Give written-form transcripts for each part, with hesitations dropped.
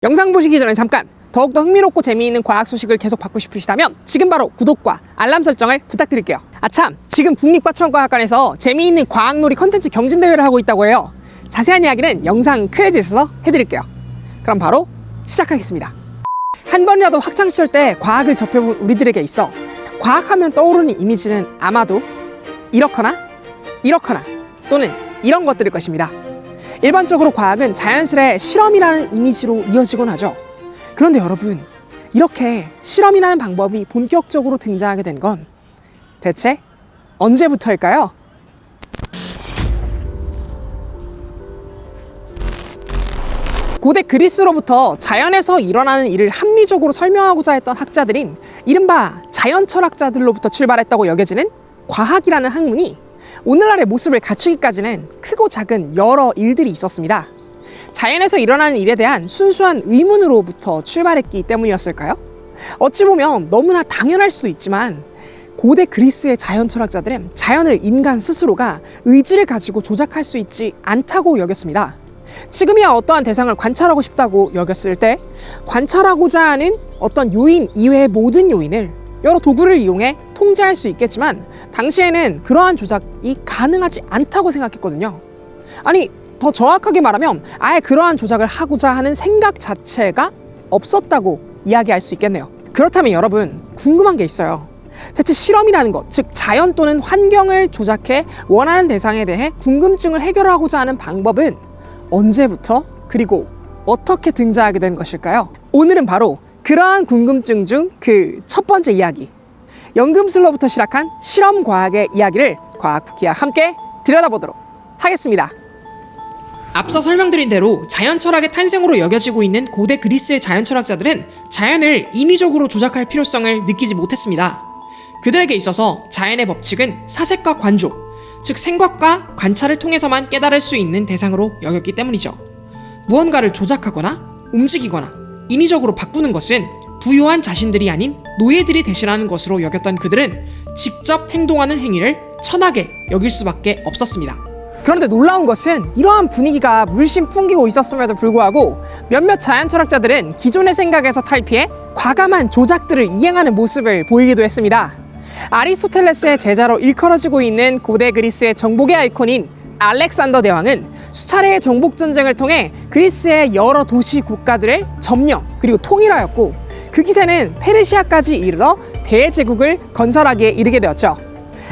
영상 보시기 전에 잠깐! 더욱더 흥미롭고 재미있는 과학 소식을 계속 받고 싶으시다면 지금 바로 구독과 알람 설정을 부탁드릴게요. 아참! 지금 국립과천과학관에서 재미있는 과학놀이 컨텐츠 경진대회를 하고 있다고 해요. 자세한 이야기는 영상 크레딧에서 해드릴게요. 그럼 바로 시작하겠습니다. 한 번이라도 학창시절 때 과학을 접해본 우리들에게 있어 과학하면 떠오르는 이미지는 아마도 이렇거나 또는 이런 것들일 것입니다. 일반적으로 과학은 자연스레 실험이라는 이미지로 이어지곤 하죠. 그런데 여러분, 이렇게 실험이라는 방법이 본격적으로 등장하게 된 건 대체 언제부터일까요? 고대 그리스로부터 자연에서 일어나는 일을 합리적으로 설명하고자 했던 학자들인 이른바 자연철학자들로부터 출발했다고 여겨지는 과학이라는 학문이 오늘날의 모습을 갖추기까지는 크고 작은 여러 일들이 있었습니다. 자연에서 일어나는 일에 대한 순수한 의문으로부터 출발했기 때문이었을까요? 어찌 보면 너무나 당연할 수도 있지만 고대 그리스의 자연철학자들은 자연을 인간 스스로가 의지를 가지고 조작할 수 있지 않다고 여겼습니다. 지금이야 어떠한 대상을 관찰하고 싶다고 여겼을 때 관찰하고자 하는 어떤 요인 이외의 모든 요인을 여러 도구를 이용해 통제할 수 있겠지만 당시에는 그러한 조작이 가능하지 않다고 생각했거든요. 아니, 더 정확하게 말하면 아예 그러한 조작을 하고자 하는 생각 자체가 없었다고 이야기할 수 있겠네요. 그렇다면 여러분, 궁금한 게 있어요. 대체 실험이라는 것, 즉 자연 또는 환경을 조작해 원하는 대상에 대해 궁금증을 해결하고자 하는 방법은 언제부터 그리고 어떻게 등장하게 된 것일까요? 오늘은 바로 그러한 궁금증 중 그 첫 번째 이야기, 연금술로부터 시작한 실험과학의 이야기를 과학쿠키와 함께 들여다보도록 하겠습니다. 앞서 설명드린 대로 자연철학의 탄생으로 여겨지고 있는 고대 그리스의 자연철학자들은 자연을 인위적으로 조작할 필요성을 느끼지 못했습니다. 그들에게 있어서 자연의 법칙은 사색과 관조, 즉 생각과 관찰을 통해서만 깨달을 수 있는 대상으로 여겼기 때문이죠. 무언가를 조작하거나 움직이거나 인위적으로 바꾸는 것은 부유한 자신들이 아닌 노예들이 대신하는 것으로 여겼던 그들은 직접 행동하는 행위를 천하게 여길 수밖에 없었습니다. 그런데 놀라운 것은 이러한 분위기가 물씬 풍기고 있었음에도 불구하고 몇몇 자연철학자들은 기존의 생각에서 탈피해 과감한 조작들을 이행하는 모습을 보이기도 했습니다. 아리스토텔레스의 제자로 일컬어지고 있는 고대 그리스의 정복의 아이콘인 알렉산더 대왕은 수차례의 정복 전쟁을 통해 그리스의 여러 도시 국가들을 점령 그리고 통일하였고 그 기세는 페르시아까지 이르러 대제국을 건설하기에 이르게 되었죠.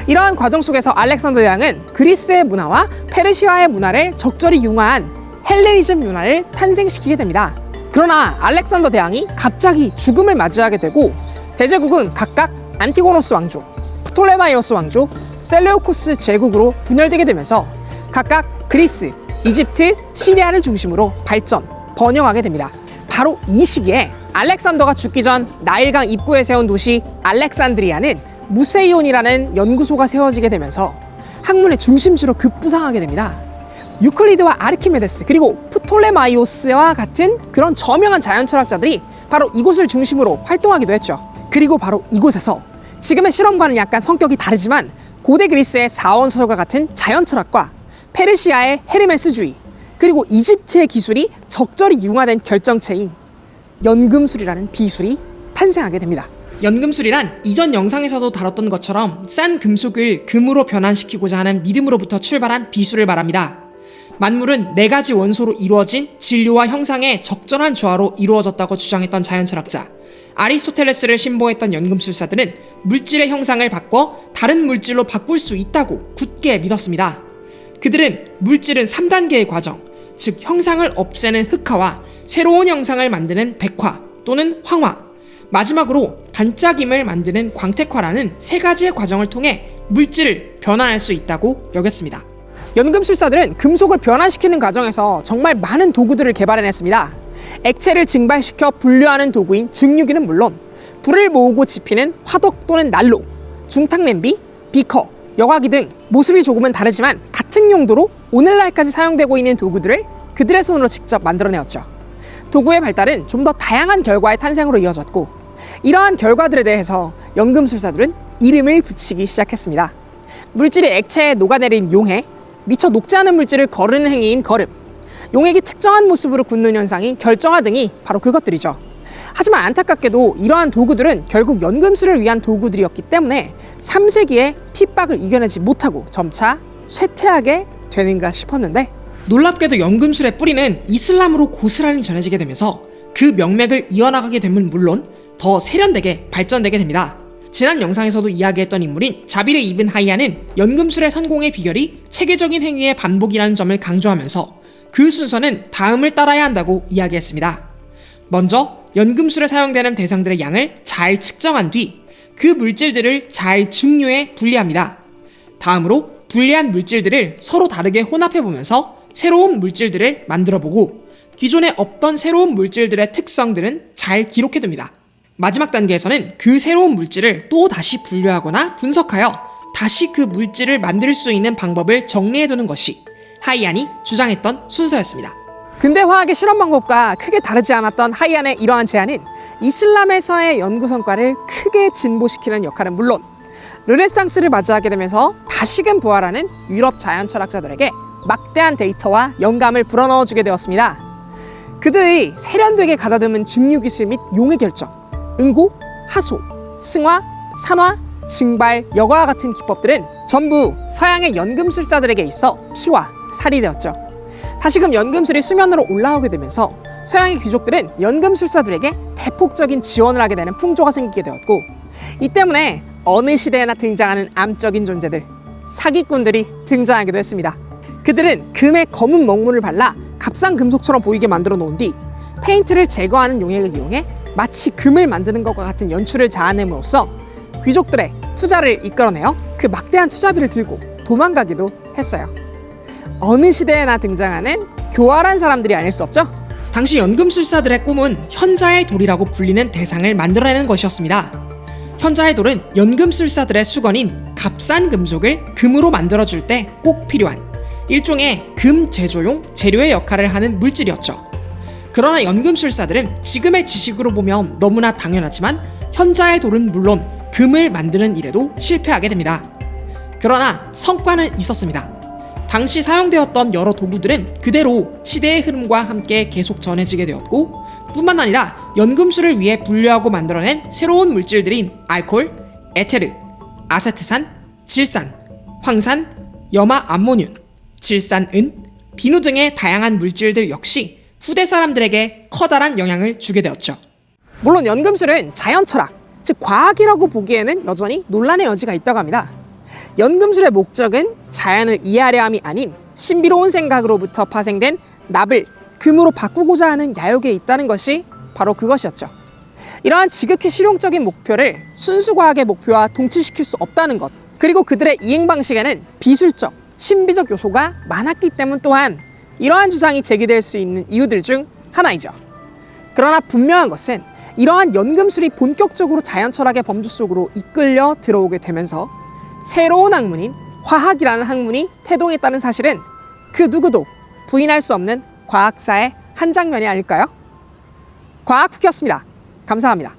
이러한 과정 속에서 알렉산더 대왕은 그리스의 문화와 페르시아의 문화를 적절히 융화한 헬레니즘 문화를 탄생시키게 됩니다. 그러나 알렉산더 대왕이 갑자기 죽음을 맞이하게 되고 대제국은 각각 안티고노스 왕조, 프톨레마이오스 왕조, 셀레우코스 제국으로 분열되게 되면서 각각 그리스, 이집트, 시리아를 중심으로 발전, 번영하게 됩니다. 바로 이 시기에 알렉산더가 죽기 전 나일강 입구에 세운 도시 알렉산드리아는 무세이온이라는 연구소가 세워지게 되면서 학문의 중심지로 급부상하게 됩니다. 유클리드와 아르키메데스 그리고 프톨레마이오스와 같은 그런 저명한 자연철학자들이 바로 이곳을 중심으로 활동하기도 했죠. 그리고 바로 이곳에서 지금의 실험과는 약간 성격이 다르지만 고대 그리스의 사원소설과 같은 자연철학과 페르시아의 헤르메스주의 그리고 이집트의 기술이 적절히 융화된 결정체인 연금술이라는 비술이 탄생하게 됩니다. 연금술이란 이전 영상에서도 다뤘던 것처럼 싼 금속을 금으로 변환시키고자 하는 믿음으로부터 출발한 비술을 말합니다. 만물은 4가지 원소로 이루어진 진료와 형상의 적절한 조화로 이루어졌다고 주장했던 자연철학자 아리스토텔레스를 신봉했던 연금술사들은 물질의 형상을 바꿔 다른 물질로 바꿀 수 있다고 굳게 믿었습니다. 그들은 물질은 3단계의 과정, 즉 형상을 없애는 흑화와 새로운 형상을 만드는 백화 또는 황화, 마지막으로 반짝임을 만드는 광택화라는 3가지의 과정을 통해 물질을 변환할 수 있다고 여겼습니다. 연금술사들은 금속을 변환시키는 과정에서 정말 많은 도구들을 개발해냈습니다. 액체를 증발시켜 분류하는 도구인 증류기는 물론 불을 모으고 지피는 화덕 또는 난로, 중탕냄비, 비커, 여과기 등 모습이 조금은 다르지만 같은 용도로 오늘날까지 사용되고 있는 도구들을 그들의 손으로 직접 만들어내었죠. 도구의 발달은 좀 더 다양한 결과의 탄생으로 이어졌고 이러한 결과들에 대해서 연금술사들은 이름을 붙이기 시작했습니다. 물질이 액체에 녹아내린 용해, 미처 녹지 않은 물질을 거르는 행위인 거름, 용액이 특정한 모습으로 굳는 현상인 결정화 등이 바로 그것들이죠. 하지만 안타깝게도 이러한 도구들은 결국 연금술을 위한 도구들이었기 때문에 3세기에 핍박을 이겨내지 못하고 점차 쇠퇴하게 되는가 싶었는데, 놀랍게도 연금술의 뿌리는 이슬람으로 고스란히 전해지게 되면서 그 명맥을 이어나가게 되면 물론 더 세련되게 발전되게 됩니다. 지난 영상에서도 이야기했던 인물인 자비르 이븐 하이야는 연금술의 성공의 비결이 체계적인 행위의 반복이라는 점을 강조하면서 그 순서는 다음을 따라야 한다고 이야기했습니다. 먼저 연금술에 사용되는 대상들의 양을 잘 측정한 뒤 그 물질들을 잘 증류해 분리합니다. 다음으로 분리한 물질들을 서로 다르게 혼합해보면서 새로운 물질들을 만들어보고 기존에 없던 새로운 물질들의 특성들은 잘 기록해둡니다. 마지막 단계에서는 그 새로운 물질을 또 다시 분류하거나 분석하여 다시 그 물질을 만들 수 있는 방법을 정리해두는 것이 하이안이 주장했던 순서였습니다. 근대 화학의 실험 방법과 크게 다르지 않았던 하이안의 이러한 제안은 이슬람에서의 연구 성과를 크게 진보시키는 역할은 물론 르네상스를 맞이하게 되면서 다시금 부활하는 유럽 자연 철학자들에게 막대한 데이터와 영감을 불어넣어주게 되었습니다. 그들의 세련되게 가다듬은 증류 기술 및 용의 결정, 응고, 하소, 승화, 산화, 증발, 여과와 같은 기법들은 전부 서양의 연금술사들에게 있어 피와 살이 되었죠. 다시금 연금술이 수면으로 올라오게 되면서 서양의 귀족들은 연금술사들에게 대폭적인 지원을 하게 되는 풍조가 생기게 되었고, 이 때문에 어느 시대에나 등장하는 암적인 존재들, 사기꾼들이 등장하기도 했습니다. 그들은 금의 검은 먹물을 발라 값싼 금속처럼 보이게 만들어 놓은 뒤 페인트를 제거하는 용액을 이용해 마치 금을 만드는 것과 같은 연출을 자아냄으로써 귀족들의 투자를 이끌어내어 그 막대한 투자비를 들고 도망가기도 했어요. 어느 시대에나 등장하는 교활한 사람들이 아닐 수 없죠. 당시 연금술사들의 꿈은 현자의 돌이라고 불리는 대상을 만들어내는 것이었습니다. 현자의 돌은 연금술사들의 수건인 값싼 금속을 금으로 만들어줄 때 꼭 필요한 일종의 금 제조용 재료의 역할을 하는 물질이었죠. 그러나 연금술사들은 지금의 지식으로 보면 너무나 당연하지만 현자의 돌은 물론 금을 만드는 일에도 실패하게 됩니다. 그러나 성과는 있었습니다. 당시 사용되었던 여러 도구들은 그대로 시대의 흐름과 함께 계속 전해지게 되었고, 뿐만 아니라 연금술을 위해 분류하고 만들어낸 새로운 물질들인 알코올, 에테르, 아세트산, 질산, 황산, 염화 암모늄, 질산은, 비누 등의 다양한 물질들 역시 후대 사람들에게 커다란 영향을 주게 되었죠. 물론 연금술은 자연 철학, 즉 과학이라고 보기에는 여전히 논란의 여지가 있다고 합니다. 연금술의 목적은 자연을 이해하려 함이 아닌 신비로운 생각으로부터 파생된 납을 금으로 바꾸고자 하는 야욕에 있다는 것이 바로 그것이었죠. 이러한 지극히 실용적인 목표를 순수 과학의 목표와 동치시킬 수 없다는 것, 그리고 그들의 이행 방식에는 비술적, 신비적 요소가 많았기 때문 또한 이러한 주장이 제기될 수 있는 이유들 중 하나이죠. 그러나 분명한 것은 이러한 연금술이 본격적으로 자연 철학의 범주 속으로 이끌려 들어오게 되면서 새로운 학문인 화학이라는 학문이 태동했다는 사실은 그 누구도 부인할 수 없는 과학사의 한 장면이 아닐까요? 과학후기였습니다. 감사합니다.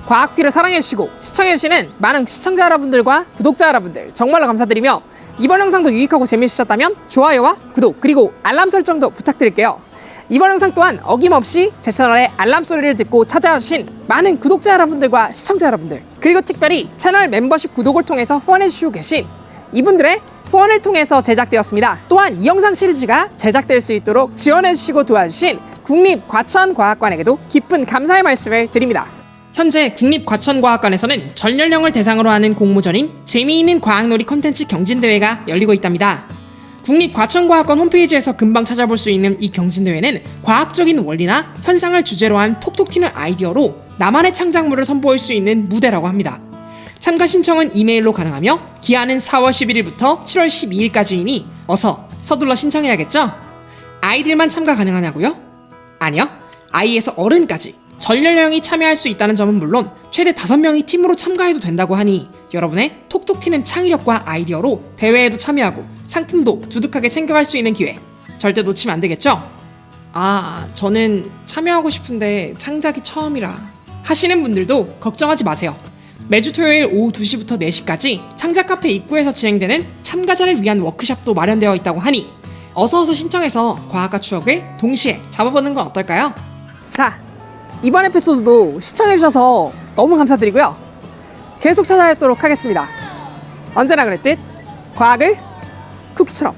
과학후기를 사랑해주시고 시청해주시는 많은 시청자 여러분들과 구독자 여러분들 정말로 감사드리며, 이번 영상도 유익하고 재미있으셨다면 좋아요와 구독 그리고 알람 설정도 부탁드릴게요. 이번 영상 또한 어김없이 제 채널의 알람 소리를 듣고 찾아와 주신 많은 구독자 여러분들과 시청자 여러분들, 그리고 특별히 채널 멤버십 구독을 통해서 후원해주시고 계신 이분들의 후원을 통해서 제작되었습니다. 또한 이 영상 시리즈가 제작될 수 있도록 지원해주시고 도와주신 국립과천과학관에게도 깊은 감사의 말씀을 드립니다. 현재 국립과천과학관에서는 전 연령을 대상으로 하는 공모전인 재미있는 과학놀이 콘텐츠 경진대회가 열리고 있답니다. 국립과천과학관 홈페이지에서 금방 찾아볼 수 있는 이 경진대회는 과학적인 원리나 현상을 주제로 한 톡톡 튀는 아이디어로 나만의 창작물을 선보일 수 있는 무대라고 합니다. 참가 신청은 이메일로 가능하며 기한은 4월 11일부터 7월 12일까지이니 어서 서둘러 신청해야겠죠? 아이들만 참가 가능하냐고요? 아니요. 아이에서 어른까지 전 연령이 참여할 수 있다는 점은 물론 최대 5명이 팀으로 참가해도 된다고 하니 여러분의 톡톡 튀는 창의력과 아이디어로 대회에도 참여하고 상품도 두둑하게 챙겨갈 수 있는 기회 절대 놓치면 안 되겠죠? 저는 참여하고 싶은데 창작이 처음이라 하시는 분들도 걱정하지 마세요. 매주 토요일 오후 2시부터 4시까지 창작 카페 입구에서 진행되는 참가자를 위한 워크숍도 마련되어 있다고 하니 어서 신청해서 과학과 추억을 동시에 잡아보는 건 어떨까요? 자, 이번 에피소드도 시청해주셔서 너무 감사드리고요. 계속 찾아뵙도록 하겠습니다. 언제나 그랬듯 과학을 쿠키처럼.